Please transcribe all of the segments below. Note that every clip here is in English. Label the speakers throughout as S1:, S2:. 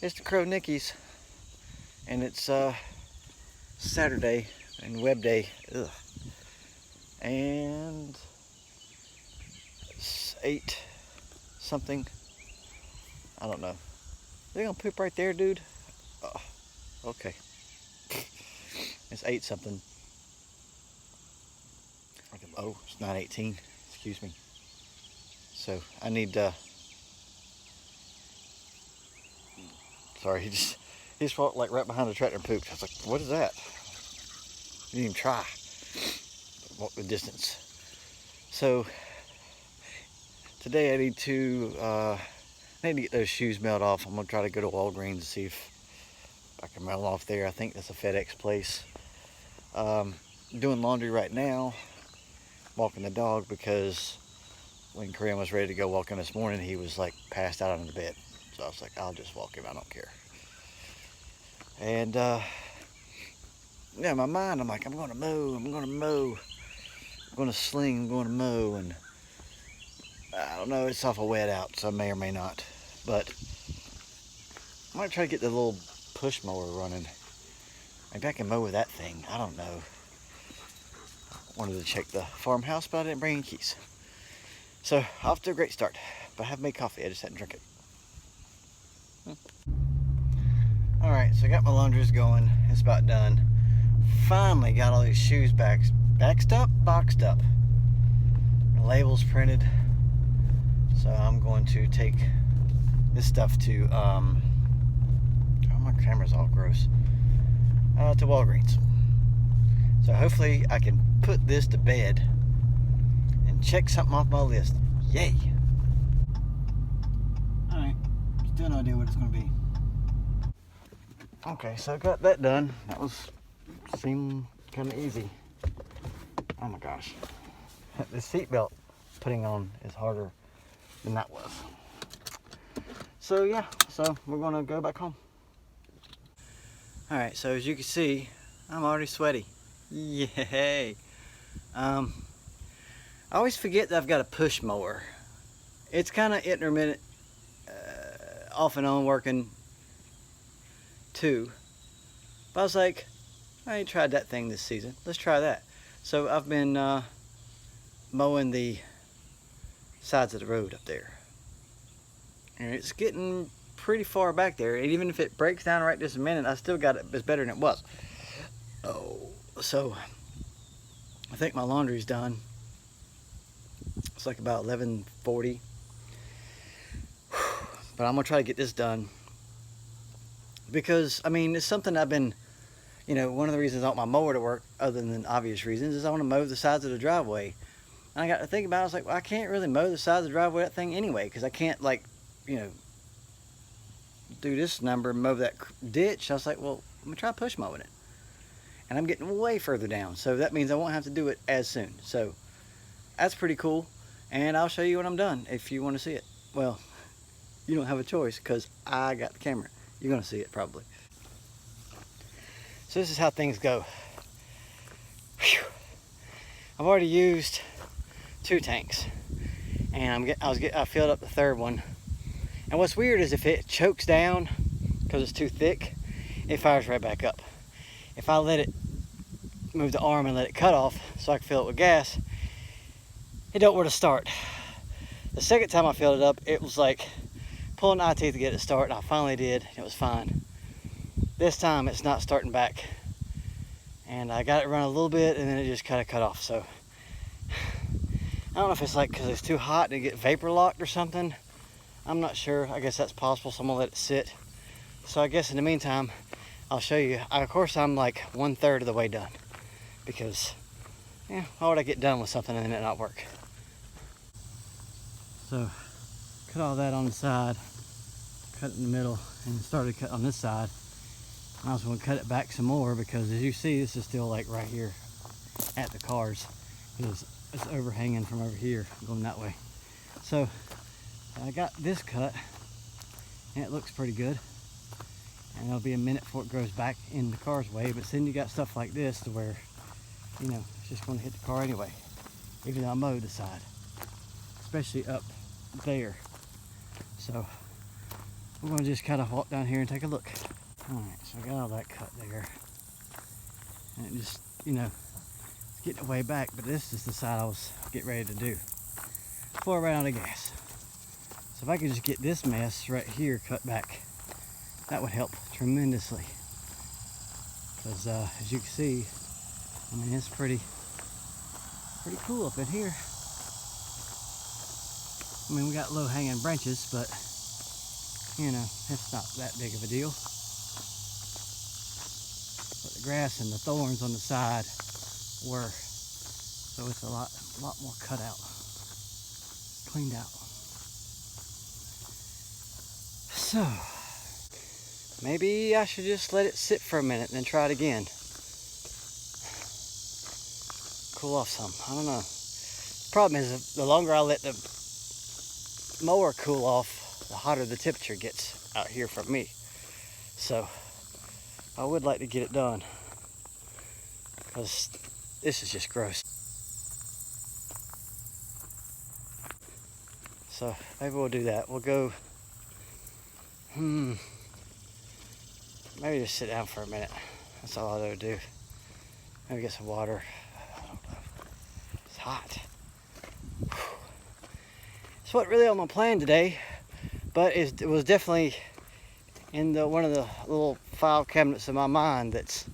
S1: It's the Crow Nicky's, and it's Saturday and web day. Ugh. And it's 8 something. I don't know. They gonna poop right there, dude? Oh, okay. It's 8 something. Oh, it's 9:18. Excuse me. So I need sorry, he just walked like right behind the tractor and pooped. I was like, what is that? He didn't even try. Walk the distance. So today I need to get those shoes mailed off. I'm gonna try to go to Walgreens and see if I can mail them off there. I think that's a FedEx place. Doing laundry right now, walking the dog, because when Korean was ready to go walking this morning, he was like passed out on the bed. So I was like, I'll just walk him, I don't care. And yeah, in my mind, I'm like, I'm gonna mow, I'm gonna sling, I'm gonna mow, and I don't know, it's awful wet out, so I may or may not. But I might try to get the little push mower running. Maybe I can mow with that thing, I don't know. Wanted to check the farmhouse, but I didn't bring any keys. So, off to a great start. But I have made coffee, I just hadn't drunk it. Alright, so I got my laundries going. It's about done. Finally got all these shoes boxed up. The labels printed. So I'm going to take this stuff to, oh, my camera's all gross. To Walgreens. So hopefully I can put this to bed and check something off my list. Yay! Alright, still no idea what it's going to be. Okay, so I got that done. That seemed kind of easy. Oh my gosh. The seatbelt putting on is harder than that was. So yeah, so we're going to go back home. Alright, so as you can see, I'm already sweaty. Yay! I always forget that I've got a push mower. It's kind of intermittent, off and on working too. But I was like, I ain't tried that thing this season. Let's try that. So I've been mowing the sides of the road up there. And it's getting pretty far back there. And even if it breaks down right this minute, I still got it. It's better than it was. Oh, so I think my laundry's done. It's like about 11:40. But I'm gonna try to get this done, because I mean, it's something I've been, one of the reasons I want my mower to work, other than obvious reasons, is I want to mow the sides of the driveway. And I got to think about it, I was like, well, I can't really mow the sides of the driveway that thing anyway, because I can't, like, do this number and mow that ditch. I was like, well, I'm gonna try push mowing it. And I'm getting way further down, so that means I won't have to do it as soon. So that's pretty cool, and I'll show you when I'm done if you want to see it. Well, you don't have a choice, because I got the camera. You're going to see it probably. So this is how things go. Whew. I've already used 2 tanks, and I filled up the 3rd one. And what's weird is if it chokes down because it's too thick, it fires right back up. If I let it move the arm and let it cut off so I can fill it with gas, it don't where to start. The second time I filled it up, it was like pulling eye teeth to get it to start, and I finally did. It was fine. This time it's not starting back, and I got it running a little bit, and then it just kind of cut off. So I don't know if it's like because it's too hot to get vapor locked or something. I'm not sure. I guess that's possible, so I'm gonna let it sit. So I guess in the meantime, I'll show you. Of course, I'm like 1/3 of the way done, because why would I get done with something and then it not work? So cut all that on the side, cut it in the middle, and started cut on this side. I was going to cut it back some more, because as you see, this is still like right here at the cars, because it's overhanging from over here going that way. So I got this cut, and it looks pretty good, and it'll be a minute before it grows back in the car's way. But then you got stuff like this to where it's just going to hit the car anyway, even though I mowed the side, especially up there. So we're gonna just kind of walk down here and take a look. All right, so I got all that cut there. And it just, you know, it's getting way back, but this is the side I was getting ready to do before I ran out of gas. So if I could just get this mess right here cut back, that would help tremendously. Because as you can see, I mean, it's pretty cool up in here. I mean, we got low hanging branches, but you know, it's not that big of a deal. But the grass and the thorns on the side were, so it's a lot more cut out, cleaned out. So maybe I should just let it sit for a minute and then try it again. Cool off some. I don't know. Problem is, the longer I let the mower cool off, the hotter the temperature gets out here for me. So I would like to get it done, because this is just gross. So maybe we'll do that. We'll go, maybe just sit down for a minute. That's all I'll ever do. Maybe get some water. I don't know. It's hot. It's what really on my plan today, but it was definitely in one of the little file cabinets of my mind that's,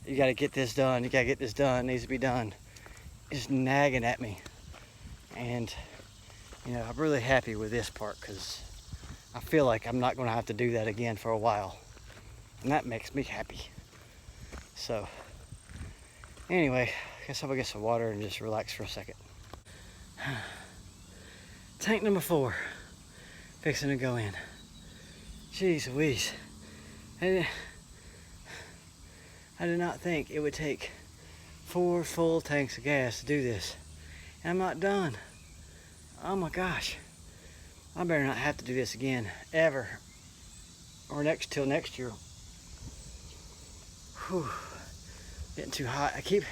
S1: you gotta get this done, you gotta get this done, it needs to be done. It's nagging at me. And you know, I'm really happy with this part, because I feel like I'm not gonna have to do that again for a while. And that makes me happy. So anyway, I guess I'm gonna get some water and just relax for a second. Tank number 4, fixing to go in. Jeez Louise. I did not think it would take 4 full tanks of gas to do this. And I'm not done. Oh my gosh. I better not have to do this again, ever. Or till next year. Whew. Getting too hot. I keep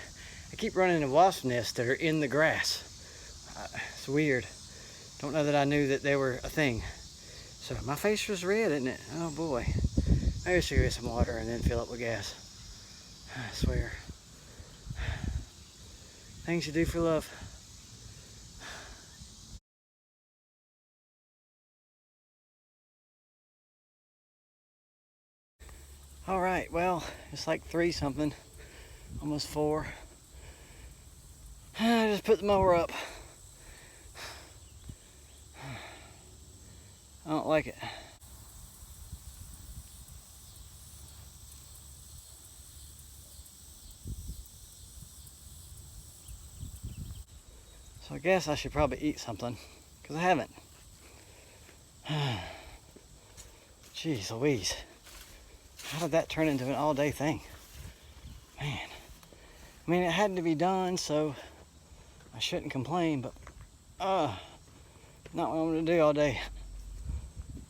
S1: running into wasp nests that are in the grass. It's weird. Don't know that I knew that they were a thing. So my face was red, isn't it? Oh boy. Maybe I should get some water and then fill up with gas. I swear. Things you do for love. All right, well, it's like 3 something, almost 4. I just put the mower up. I don't like it. So I guess I should probably eat something, because I haven't. Jeez Louise. How did that turn into an all-day thing? Man. I mean, it had to be done, so I shouldn't complain, but not what I'm going to do all day.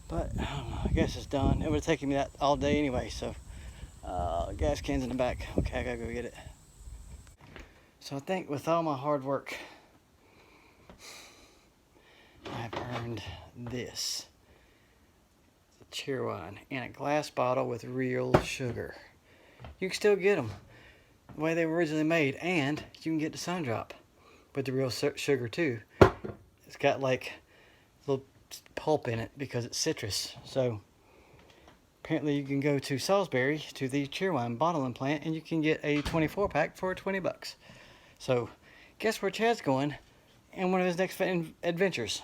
S1: But I don't know, I guess it's done. It would have taken me that all day anyway, so gas can's in the back. Okay, I gotta go get it. So I think with all my hard work, I've earned this. It's a cheerwine in a glass bottle with real sugar. You can still get them the way they were originally made, and you can get the sun drop with the real sugar too. It's got like little pulp in it because it's citrus. So apparently you can go to Salisbury to the cheerwine bottling plant and you can get a 24 pack for 20 bucks. So guess where Chad's going in one of his next adventures?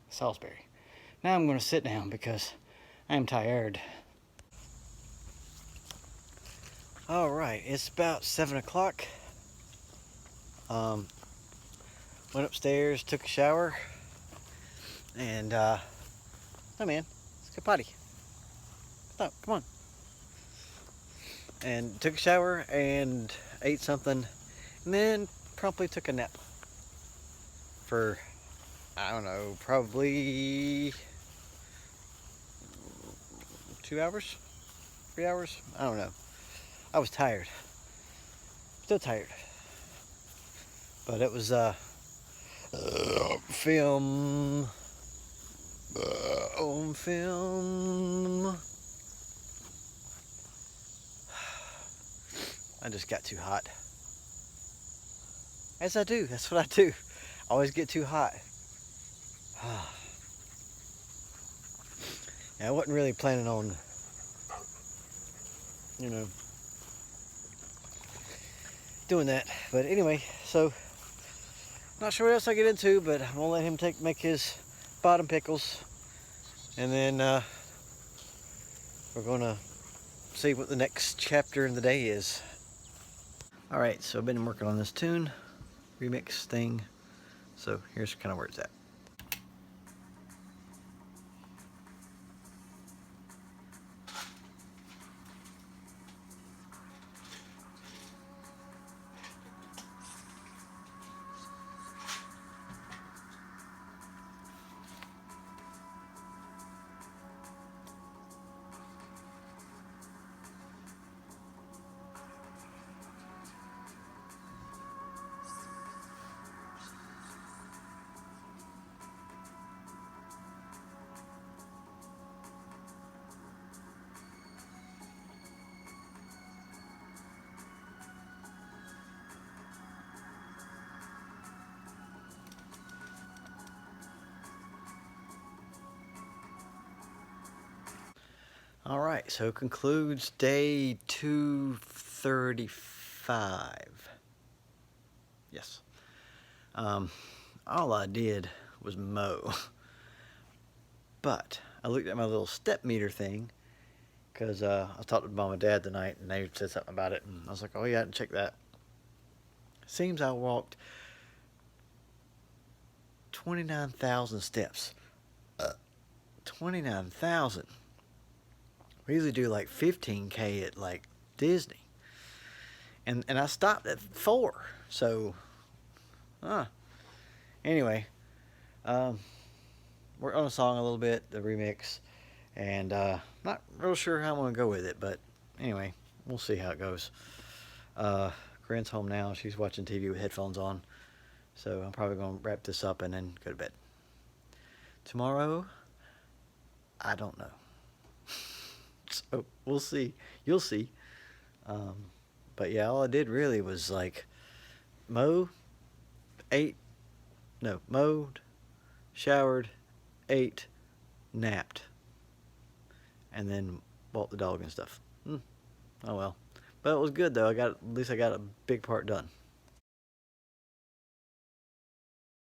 S1: Salisbury. Now I'm going to sit down because I am tired. All right, it's about 7 o'clock. Went upstairs, took a shower, and oh man, let's go potty. Oh, come on. And took a shower and ate something, and then promptly took a nap for, I don't know, probably 2 hours, 3 hours, I don't know. I was tired, still tired, but it was film On film. I just got too hot. As I do. That's what I do. I always get too hot. Yeah, I wasn't really planning on, you know, doing that. But anyway, so not sure what else I get into, but I'm gonna let him make his bottom pickles, and then we're gonna see what the next chapter in the day is. All right, so I've been working on this tune remix thing. So here's kind of where it's at. All right, so concludes day 235. Yes. All I did was mow. But I looked at my little step meter thing because I talked with Mom and Dad tonight, and they said something about it, and I was like, oh yeah, I didn't check that. Seems I walked 29,000 steps. 29,000. We usually do like 15K at like Disney. And I stopped at 4. So, anyway, worked on a song a little bit, the remix, and not real sure how I'm going to go with it, but anyway, we'll see how it goes. Corinne's home now. She's watching TV with headphones on. So I'm probably going to wrap this up and then go to bed. Tomorrow, I don't know. So we'll see. You'll see. But yeah, all I did really was like mowed, showered, ate, napped, and then walked the dog and stuff. Oh well. But it was good though. At least I got a big part done.